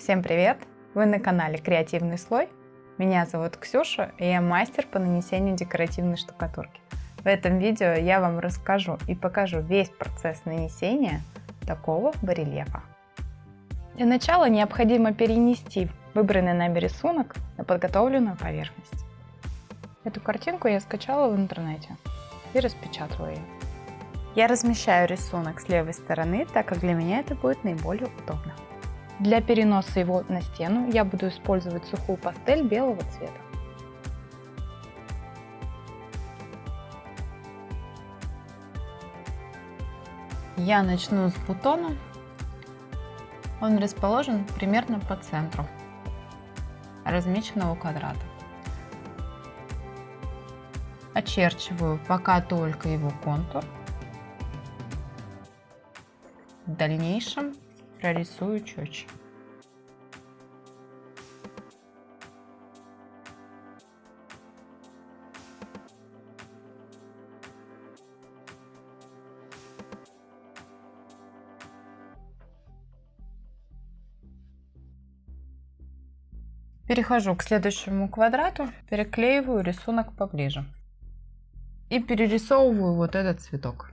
Всем привет! Вы на канале Креативный слой. Меня зовут Ксюша, и я мастер по нанесению декоративной штукатурки. В этом видео я вам расскажу и покажу весь процесс нанесения такого барельефа. Для начала необходимо перенести выбранный нами рисунок на подготовленную поверхность. Эту картинку я скачала в интернете и распечатала ее. Я размещаю рисунок с левой стороны, так как для меня это будет наиболее удобно. Для переноса его на стену я буду использовать сухую пастель белого цвета. Я начну с бутона. Он расположен примерно по центру размеченного квадрата. Очерчиваю пока только его контур. В дальнейшем прорисую четче. Перехожу к следующему квадрату, переклеиваю рисунок поближе и перерисовываю вот этот цветок.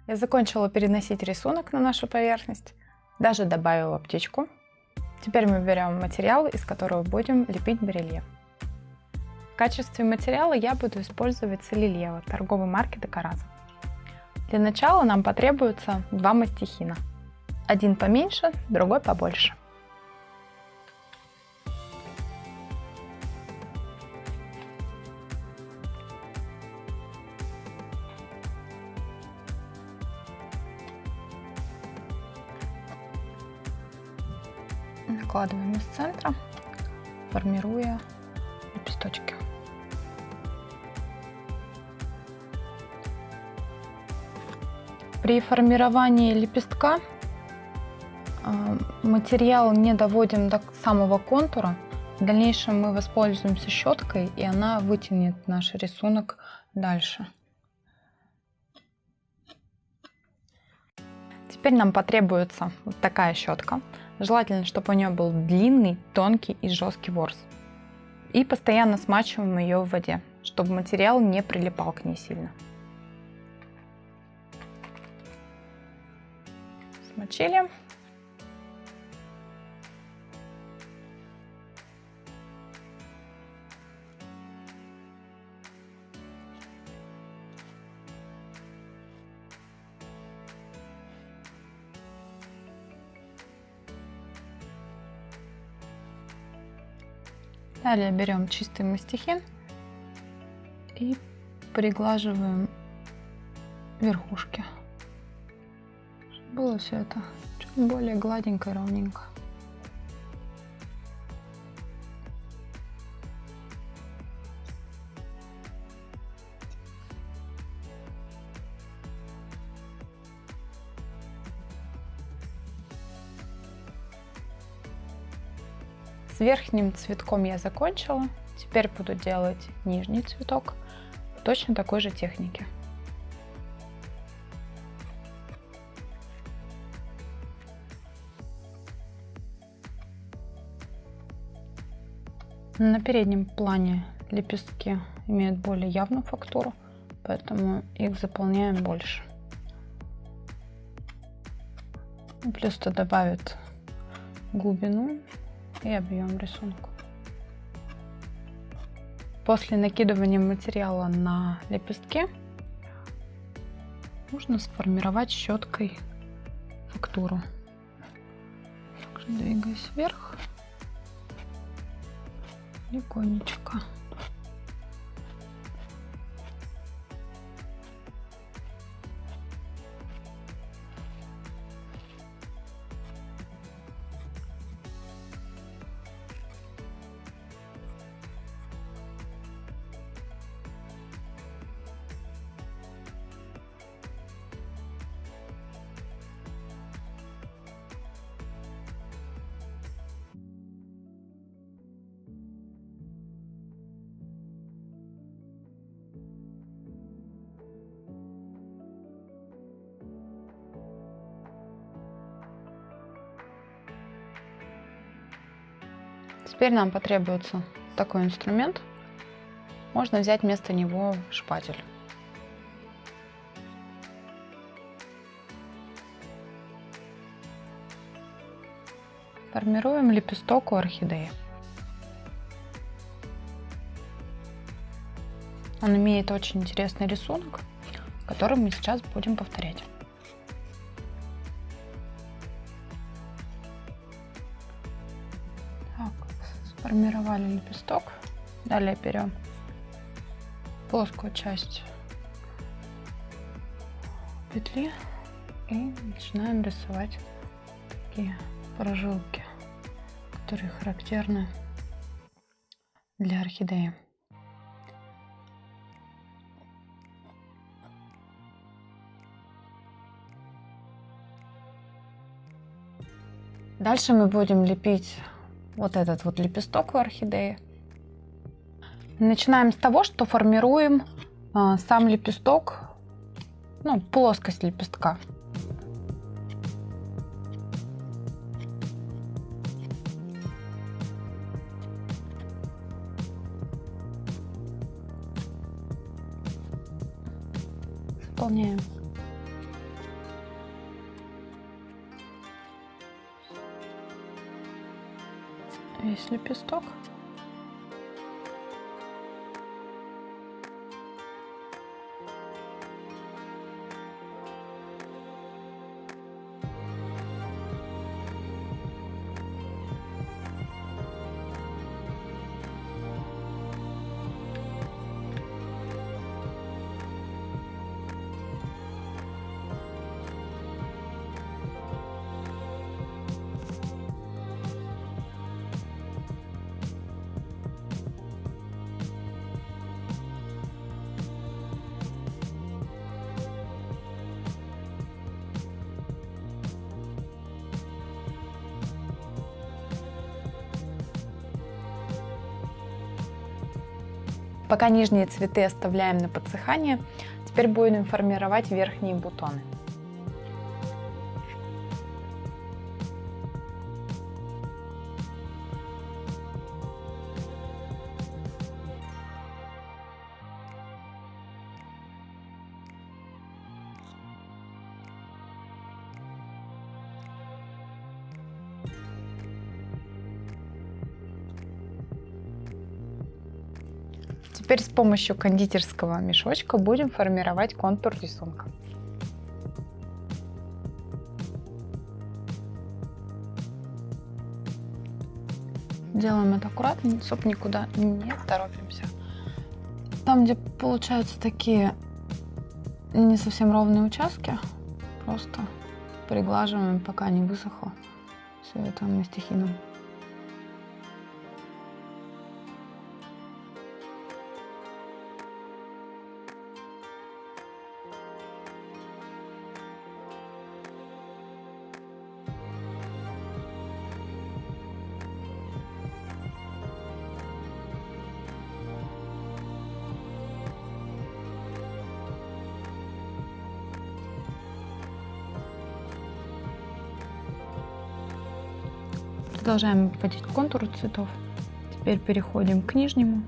Я закончила переносить рисунок на нашу поверхность, даже добавила птичку. Теперь мы берем материал, из которого будем лепить барельеф. В качестве материала я буду использовать солилево торговой марки Декораза. Для начала нам потребуется два мастихина. Один поменьше, другой побольше. Накладываем из центра, формируя лепесточки. При формировании лепестка материал не доводим до самого контура. В дальнейшем мы воспользуемся щеткой, и она вытянет наш рисунок дальше. Теперь нам потребуется вот такая щетка. Желательно, чтобы у нее был длинный, тонкий и жесткий ворс. И постоянно смачиваем ее в воде, чтобы материал не прилипал к ней сильно. Смочили. Далее берем чистый мастихин и приглаживаем верхушки, чтобы было все это чуть более гладенько и ровненько. С верхним цветком я закончила. Теперь буду делать нижний цветок в точно такой же технике. На переднем плане лепестки имеют более явную фактуру, поэтому их заполняем больше. Плюс это добавит глубину и объем рисунку. После накидывания материала на лепестки нужно сформировать щеткой фактуру. Также двигаясь вверх Иконечка. Теперь нам потребуется такой инструмент. Можно взять вместо него шпатель. Формируем лепесток у орхидеи. Он имеет очень интересный рисунок, который мы сейчас будем повторять. Сформировали лепесток. Далее берем плоскую часть петли и начинаем рисовать такие прожилки, которые характерны для орхидеи. Дальше мы будем лепить вот этот вот лепесток у орхидеи. Начинаем с того, что формируем сам лепесток, ну, плоскость лепестка. Заполняем. Весь лепесток. Пока нижние цветы оставляем на подсыхание, теперь будем формировать верхние бутоны. Теперь с помощью кондитерского мешочка будем формировать контур рисунка. Делаем это аккуратно, чтобы никуда не торопимся. Там, где получаются такие не совсем ровные участки, просто приглаживаем, пока не высохло все это мастихином. Продолжаем вводить контуры цветов. Теперь переходим к нижнему.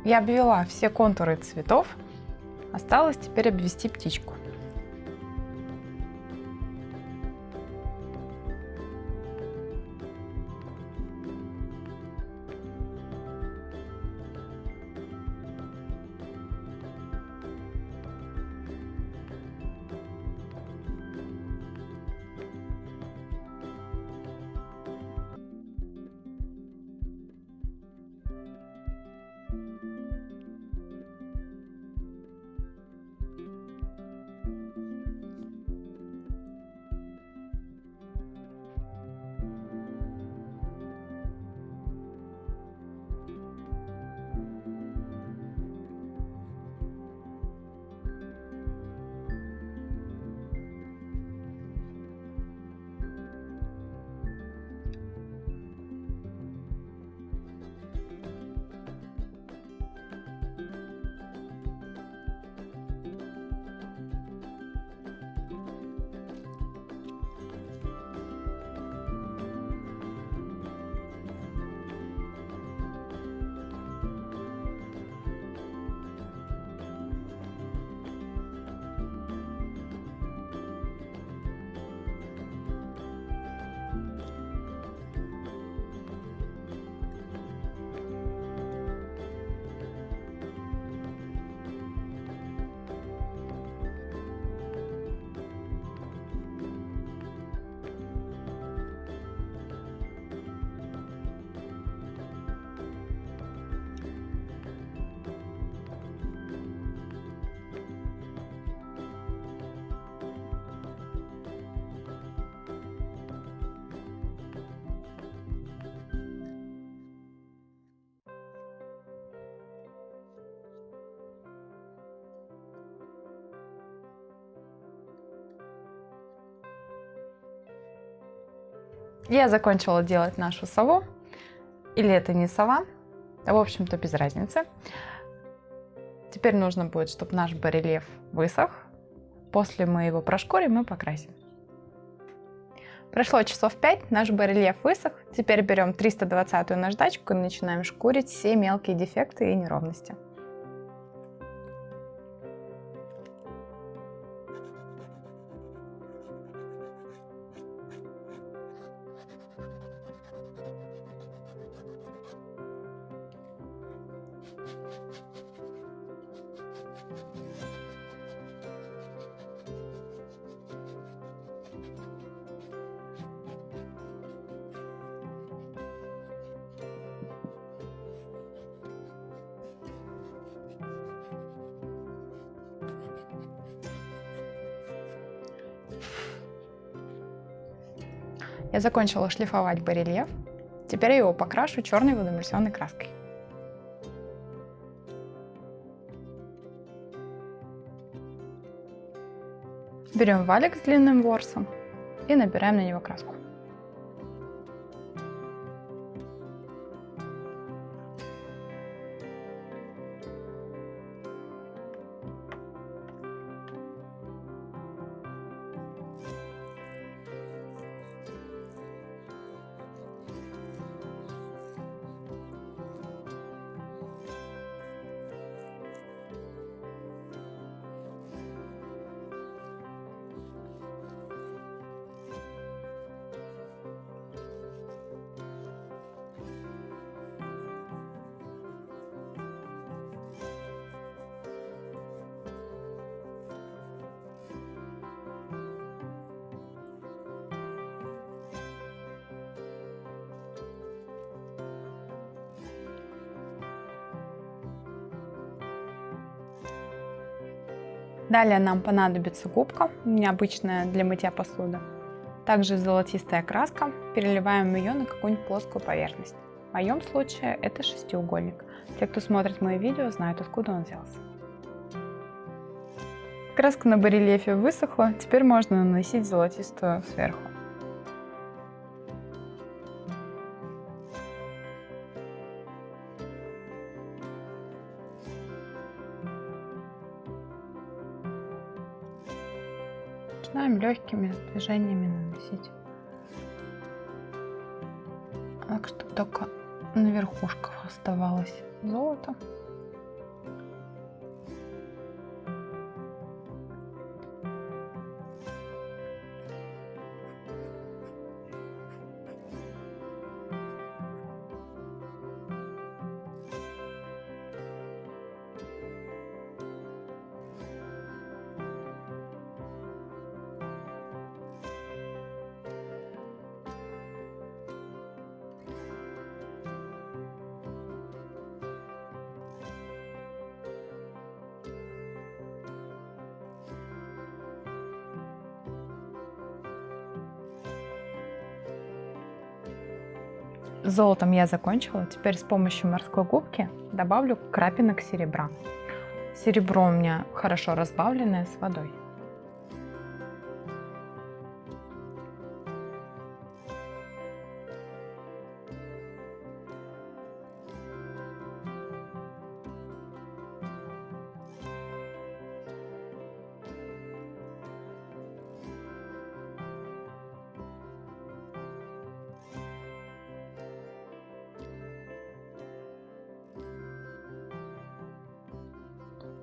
Я обвела все контуры цветов, осталось теперь обвести птичку. Я закончила делать нашу сову, или это не сова, в общем-то без разницы. Теперь нужно будет, чтобы наш барельеф высох. После мы его прошкурим и покрасим. Прошло часов 5, наш барельеф высох. Теперь берем 320-ю наждачку и начинаем шкурить все мелкие дефекты и неровности. Я закончила шлифовать барельеф. Теперь я его покрашу черной водоэмульсионной краской. Берем валик с длинным ворсом и набираем на него краску. Далее нам понадобится губка, необычная для мытья посуды. Также золотистая краска, переливаем ее на какую-нибудь плоскую поверхность. В моем случае это шестиугольник. Те, кто смотрит мои видео, знают, откуда он взялся. Краска на барельефе высохла, теперь можно наносить золотистую сверху. Начинаем легкими движениями наносить, так, чтобы только на верхушках оставалось золото. С золотом я закончила. Теперь с помощью морской губки добавлю крапинок серебра. Серебро у меня хорошо разбавленное с водой.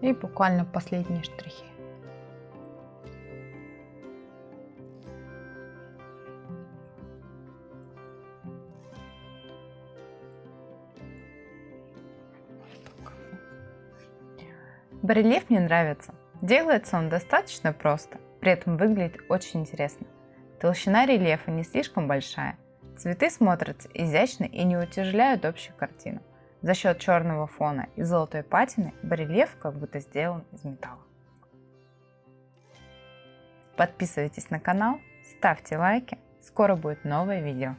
И буквально последние штрихи. Барельеф мне нравится. Делается он достаточно просто, при этом выглядит очень интересно. Толщина рельефа не слишком большая. Цветы смотрятся изящно и не утяжеляют общую картину. За счет черного фона и золотой патины барельеф как будто сделан из металла. Подписывайтесь на канал, ставьте лайки, скоро будет новое видео.